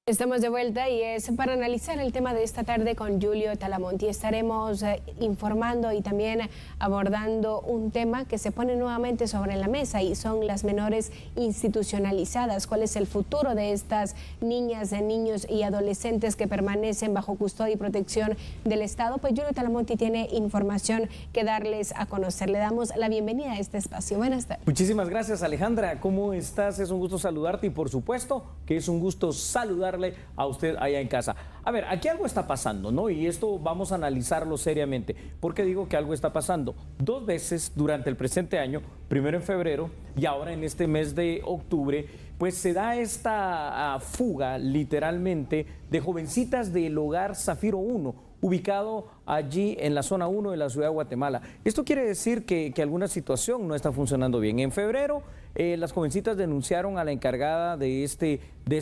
Estamos de vuelta y es para analizar el tema de esta tarde con Julio Talamonti. Estaremos informando y también abordando un tema que se pone nuevamente sobre la mesa y son las menores institucionalizadas. ¿Cuál es el futuro de estas niñas, de niños y adolescentes que permanecen bajo custodia y protección del Estado? Pues Julio Talamonti tiene información que darles a conocer. Le damos la bienvenida a este espacio. Buenas tardes. Muchísimas gracias, Alejandra. ¿Cómo estás? Es un gusto saludarte y por supuesto que es un gusto saludarle a usted allá en casa. A ver, aquí algo está pasando, ¿no? Y esto vamos a analizarlo seriamente. ¿Por qué digo que algo está pasando? Dos veces durante el presente año, primero en febrero y ahora en este mes de octubre, pues se da esta fuga literalmente de jovencitas del hogar Zafiro 1, ubicado allí en la zona 1 de la ciudad de Guatemala. Esto quiere decir que alguna situación no está funcionando bien. En febrero, las jovencitas denunciaron a la encargada de este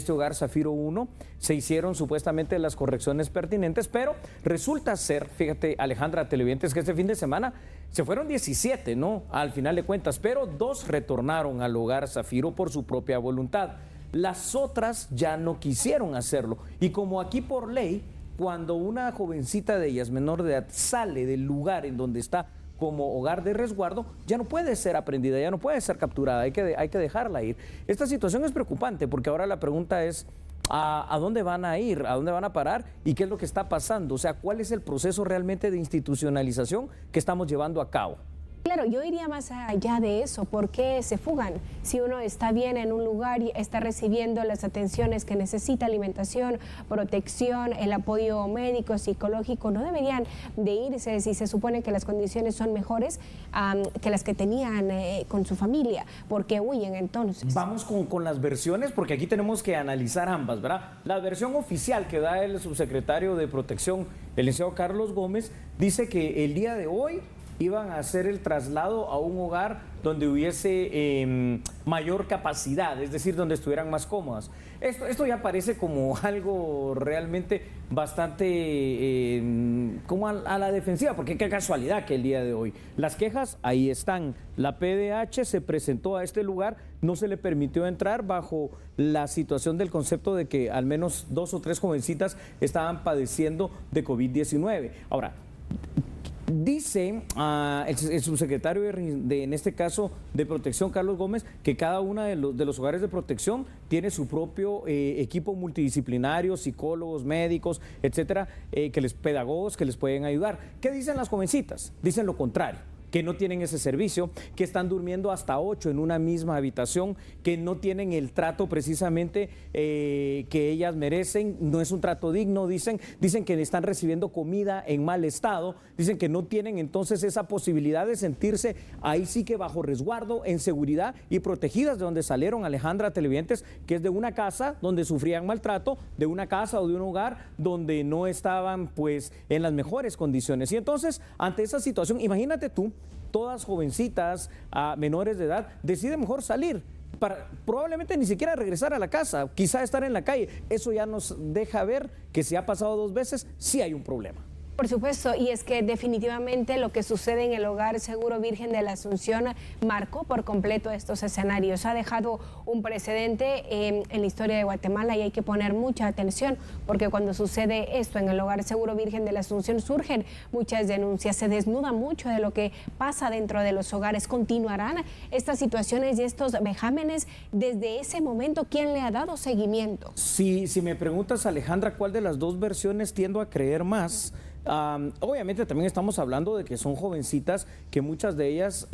hogar Zafiro 1, se hicieron supuestamente las correcciones pertinentes, pero resulta ser, fíjate Alejandra, televidentes, que este fin de semana se fueron 17, ¿no? Al final de cuentas, pero 2 retornaron al hogar Zafiro por su propia voluntad. Las otras ya no quisieron hacerlo y como aquí por ley, cuando una jovencita de ellas, menor de edad, sale del lugar en donde está como hogar de resguardo, ya no puede ser aprendida, ya no puede ser capturada, hay que dejarla ir. Esta situación es preocupante porque ahora la pregunta es ¿a dónde van a ir? ¿A dónde van a parar? ¿Y qué es lo que está pasando? O sea, ¿cuál es el proceso realmente de institucionalización que estamos llevando a cabo? Claro, yo iría más allá de eso. ¿Por qué se fugan? Si uno está bien en un lugar y está recibiendo las atenciones que necesita, alimentación, protección, el apoyo médico, psicológico, no deberían de irse si se supone que las condiciones son mejores que las que tenían con su familia. ¿Por qué huyen entonces? Vamos con las versiones, porque aquí tenemos que analizar ambas, ¿verdad? La versión oficial que da el subsecretario de Protección, el licenciado Carlos Gómez, dice que el día de hoy iban a hacer el traslado a un hogar donde hubiese mayor capacidad, es decir, donde estuvieran más cómodas. Esto ya parece como algo realmente bastante como a la defensiva, porque qué casualidad que el día de hoy. Las quejas ahí están. La PDH se presentó a este lugar, no se le permitió entrar bajo la situación del concepto de que al menos 2 o 3 jovencitas estaban padeciendo de COVID-19. Ahora, dice el subsecretario en este caso de Protección, Carlos Gómez, que cada uno de los hogares de protección tiene su propio equipo multidisciplinario, psicólogos, médicos, etcétera, pedagogos que les pueden ayudar. ¿Qué dicen las jovencitas? Dicen lo contrario, que no tienen ese servicio, que están durmiendo hasta 8 en una misma habitación, que no tienen el trato precisamente que ellas merecen, no es un trato digno, dicen que están recibiendo comida en mal estado, dicen que no tienen entonces esa posibilidad de sentirse ahí sí que bajo resguardo, en seguridad y protegidas de donde salieron, Alejandra, televidentes, que es de una casa donde sufrían maltrato, de una casa o de un hogar donde no estaban pues en las mejores condiciones. Y entonces, ante esa situación, imagínate tú, todas jovencitas, menores de edad, deciden mejor salir, para probablemente ni siquiera regresar a la casa, quizá estar en la calle. Eso ya nos deja ver que si ha pasado 2 veces, sí hay un problema. Por supuesto, y es que definitivamente lo que sucede en el Hogar Seguro Virgen de la Asunción marcó por completo estos escenarios. Ha dejado un precedente en la historia de Guatemala y hay que poner mucha atención porque cuando sucede esto en el Hogar Seguro Virgen de la Asunción surgen muchas denuncias, se desnuda mucho de lo que pasa dentro de los hogares. ¿Continuarán estas situaciones y estos vejámenes desde ese momento? ¿Quién le ha dado seguimiento? Si me preguntas, Alejandra, ¿cuál de las 2 versiones tiendo a creer más? Obviamente también estamos hablando de que son jovencitas que muchas de ellas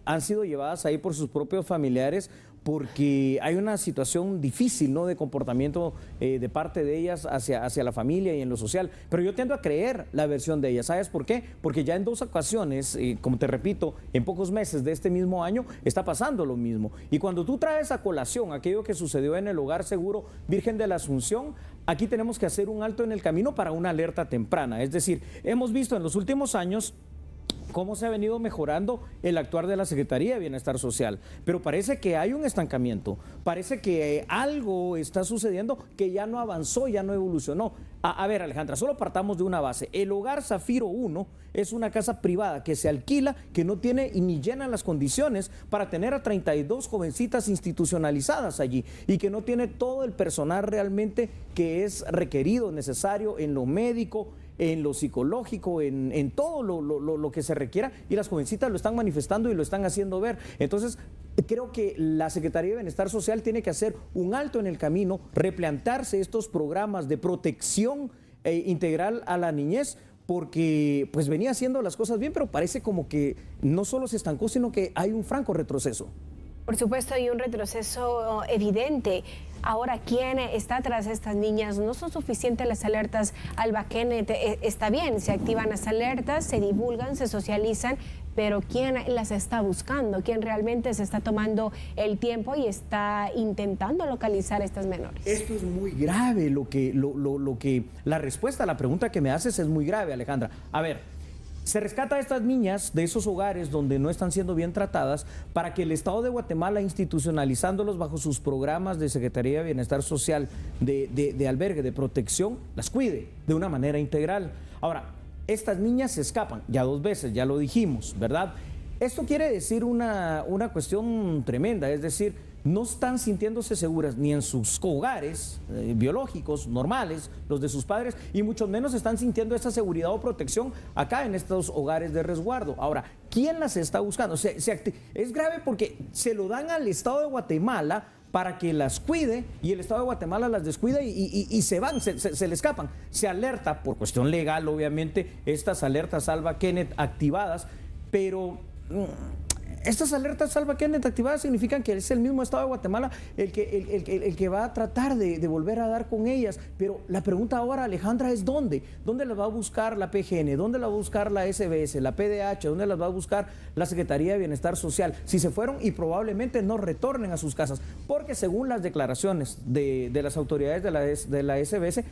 han sido llevadas ahí por sus propios familiares porque hay una situación difícil, ¿no?, de comportamiento de parte de ellas hacia la familia y en lo social. Pero yo tiendo a creer la versión de ellas. ¿Sabes por qué? Porque ya en 2 ocasiones, como te repito, en pocos meses de este mismo año está pasando lo mismo. Y cuando tú traes a colación aquello que sucedió en el Hogar Seguro Virgen de la Asunción, aquí tenemos que hacer un alto en el camino para una alerta temprana. Es decir, hemos visto en los últimos años cómo se ha venido mejorando el actuar de la Secretaría de Bienestar Social, pero parece que hay un estancamiento, parece que algo está sucediendo que ya no avanzó, ya no evolucionó. A ver, Alejandra, solo partamos de una base. El Hogar Zafiro 1 es una casa privada que se alquila, que no tiene y ni llena las condiciones para tener a 32 jovencitas institucionalizadas allí y que no tiene todo el personal realmente que es requerido, necesario en lo médico, en lo psicológico, en todo lo que se requiera, y las jovencitas lo están manifestando y lo están haciendo ver. Entonces, creo que la Secretaría de Bienestar Social tiene que hacer un alto en el camino, replantearse estos programas de protección integral a la niñez, porque pues venía haciendo las cosas bien, pero parece como que no solo se estancó, sino que hay un franco retroceso. Por supuesto, hay un retroceso evidente. Ahora, ¿quién está tras estas niñas? No son suficientes las alertas Alba Kenneth. Está bien, se activan las alertas, se divulgan, se socializan, pero ¿quién las está buscando? ¿Quién realmente se está tomando el tiempo y está intentando localizar a estas menores? Esto es muy grave, la respuesta a la pregunta que me haces es muy grave, Alejandra. A ver, se rescata a estas niñas de esos hogares donde no están siendo bien tratadas para que el Estado de Guatemala, institucionalizándolos bajo sus programas de Secretaría de Bienestar Social, de albergue, de protección, las cuide de una manera integral. Ahora, estas niñas se escapan, ya 2 veces, ya lo dijimos, ¿verdad? Esto quiere decir una cuestión tremenda, es decir, no están sintiéndose seguras ni en sus hogares biológicos, normales, los de sus padres, y mucho menos están sintiendo esa seguridad o protección acá en estos hogares de resguardo. Ahora, ¿quién las está buscando? Es grave porque se lo dan al Estado de Guatemala para que las cuide, y el Estado de Guatemala las descuida y se van, se le escapan. Se alerta, por cuestión legal obviamente, estas alertas Alba Kenneth activadas, pero estas alertas Alba Kenneth activadas significan que es el mismo Estado de Guatemala el que va a tratar de volver a dar con ellas. Pero la pregunta ahora, Alejandra, es ¿dónde? ¿Dónde las va a buscar la PGN? ¿Dónde las va a buscar la SBS, la PDH? ¿Dónde las va a buscar la Secretaría de Bienestar Social? Si se fueron y probablemente no retornen a sus casas, porque según las declaraciones de las autoridades de la SBS,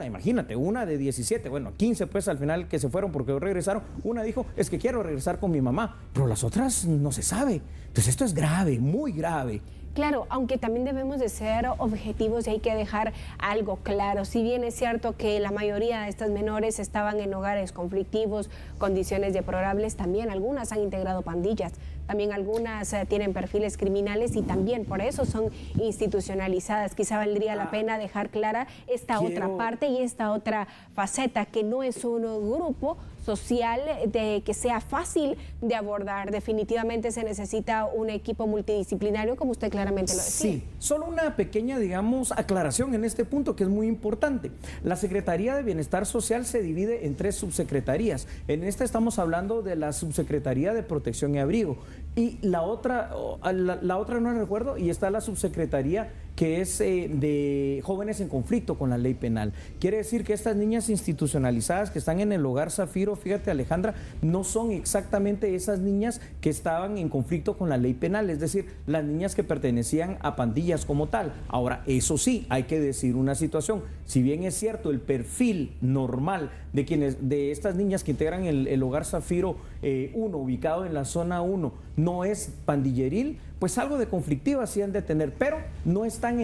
imagínate, una de 17, bueno, 15 pues al final que se fueron porque regresaron, una dijo, es que quiero regresar con mi mamá, pero las otras no se sabe. Entonces esto es grave, muy grave. Claro, aunque también debemos de ser objetivos y hay que dejar algo claro. Si bien es cierto que la mayoría de estas menores estaban en hogares conflictivos, condiciones deplorables, también algunas han integrado pandillas, también algunas tienen perfiles criminales y también por eso son institucionalizadas. Quizá valdría la pena dejar clara esta otra parte y esta otra faceta, que no es un grupo social de que sea fácil de abordar. Definitivamente se necesita un equipo multidisciplinario, como usted claramente lo decía. Sí, solo una pequeña, digamos, aclaración en este punto que es muy importante. La Secretaría de Bienestar Social se divide en 3 subsecretarías. En esta estamos hablando de la Subsecretaría de Protección y Abrigo. Y la otra no recuerdo, y está la subsecretaría que es de jóvenes en conflicto con la ley penal. Quiere decir que estas niñas institucionalizadas que están en el Hogar Zafiro, fíjate Alejandra, no son exactamente esas niñas que estaban en conflicto con la ley penal, es decir, las niñas que pertenecían a pandillas como tal. Ahora, eso sí, hay que decir una situación, si bien es cierto el perfil normal de estas niñas que integran el Hogar Zafiro 1, ubicado en la zona 1, no es pandilleril, pues algo de conflictiva sí han de tener, pero no están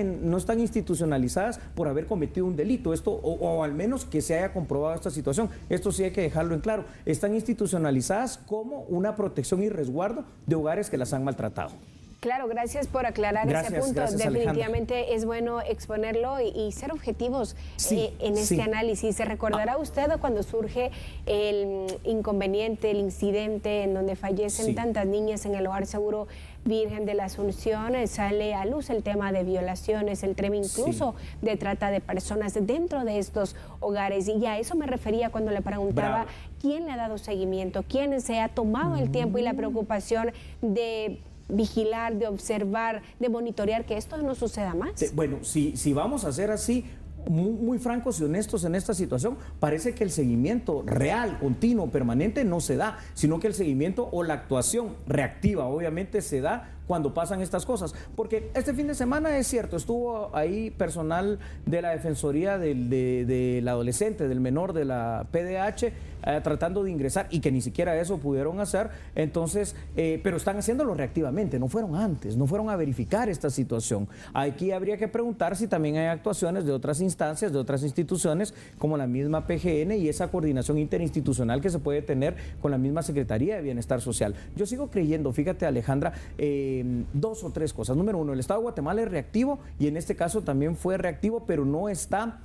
institucionalizadas por haber cometido un delito, o al menos que se haya comprobado esta situación. Esto sí hay que dejarlo en claro. Están institucionalizadas como una protección y resguardo de hogares que las han maltratado. Claro, gracias por aclarar ese punto. Definitivamente Alejandra, es bueno exponerlo y ser objetivos en este análisis. ¿Se recordará usted cuando surge el inconveniente, el incidente en donde fallecen tantas niñas en el Hogar Seguro Virgen de la Asunción? Sale a luz el tema de violaciones, el tema incluso de trata de personas dentro de estos hogares. Y a eso me refería cuando le preguntaba quién le ha dado seguimiento, quién se ha tomado el tiempo y la preocupación de vigilar, de observar, de monitorear que esto no suceda más. Bueno, si vamos a ser así, muy francos y honestos en esta situación, parece que el seguimiento real, continuo, permanente no se da, sino que el seguimiento o la actuación reactiva obviamente se da cuando pasan estas cosas. Porque este fin de semana es cierto, estuvo ahí personal de la Defensoría del adolescente, del menor, de la PDH, tratando de ingresar y que ni siquiera eso pudieron hacer. Entonces, pero están haciéndolo reactivamente, no fueron antes, no fueron a verificar esta situación. Aquí habría que preguntar si también hay actuaciones de otras instancias, de otras instituciones, como la misma PGN y esa coordinación interinstitucional que se puede tener con la misma Secretaría de Bienestar Social. Yo sigo creyendo, fíjate Alejandra, dos o tres cosas. Número uno, el Estado de Guatemala es reactivo y en este caso también fue reactivo, pero no está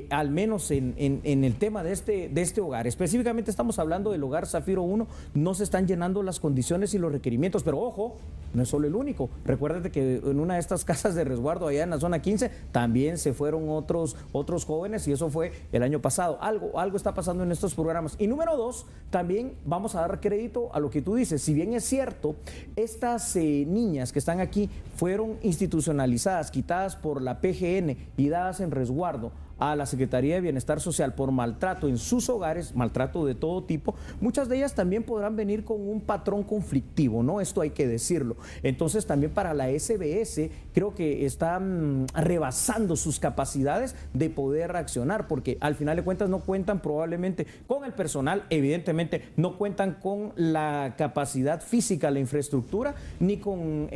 al menos en el tema de este hogar. Específicamente estamos hablando del hogar Zafiro 1, no se están llenando las condiciones y los requerimientos, pero ojo, no es solo el único. Recuérdate que en una de estas casas de resguardo allá en la zona 15 también se fueron otros jóvenes y eso fue el año pasado. Algo está pasando en estos programas. Y número dos, también vamos a dar crédito a lo que tú dices. Si bien es cierto, estas niñas que están aquí fueron institucionalizadas, quitadas por la PGN y dadas en resguardo a la Secretaría de Bienestar Social por maltrato en sus hogares, maltrato de todo tipo, muchas de ellas también podrán venir con un patrón conflictivo, ¿no? Esto hay que decirlo. Entonces también para la SBS creo que están rebasando sus capacidades de poder reaccionar, porque al final de cuentas no cuentan probablemente con el personal, evidentemente no cuentan con la capacidad física, la infraestructura, ni con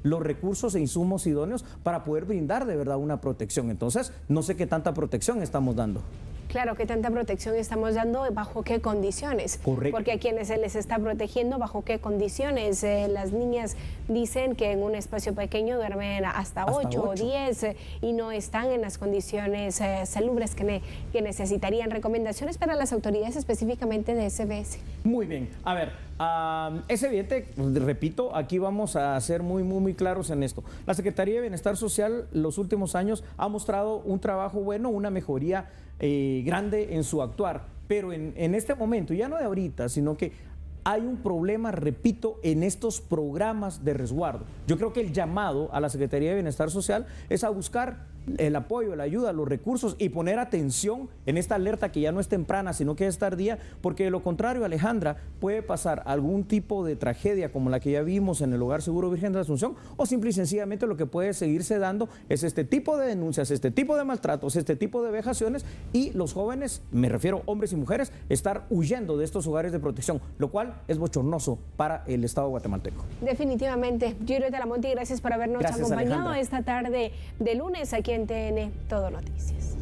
los recursos e insumos idóneos para poder brindar de verdad una protección. Entonces, no sé qué tanta protección estamos dando. Claro, ¿qué tanta protección estamos dando? ¿Bajo qué condiciones? Correcto. Porque a quienes se les está protegiendo, ¿bajo qué condiciones? Las niñas dicen que en un espacio pequeño duermen hasta 8 o 10 y no están en las condiciones salubres que necesitarían. Recomendaciones para las autoridades específicamente de SBS. Muy bien. A ver, es evidente, repito, aquí vamos a ser muy claros en esto. La Secretaría de Bienestar Social los últimos años ha mostrado un trabajo bueno, una mejoría grande en su actuar, pero en este momento, ya no de ahorita, sino que hay un problema, repito, en estos programas de resguardo. Yo creo que el llamado a la Secretaría de Bienestar Social es a buscar el apoyo, la ayuda, los recursos y poner atención en esta alerta que ya no es temprana, sino que es tardía, porque de lo contrario, Alejandra, puede pasar algún tipo de tragedia como la que ya vimos en el Hogar Seguro Virgen de la Asunción, o simple y sencillamente lo que puede seguirse dando es este tipo de denuncias, este tipo de maltratos, este tipo de vejaciones y los jóvenes, me refiero hombres y mujeres, estar huyendo de estos hogares de protección, lo cual es bochornoso para el Estado guatemalteco. Definitivamente. Giro Talamonte, gracias por habernos acompañado Alejandra. Esta tarde de lunes aquí en TN Todo Noticias.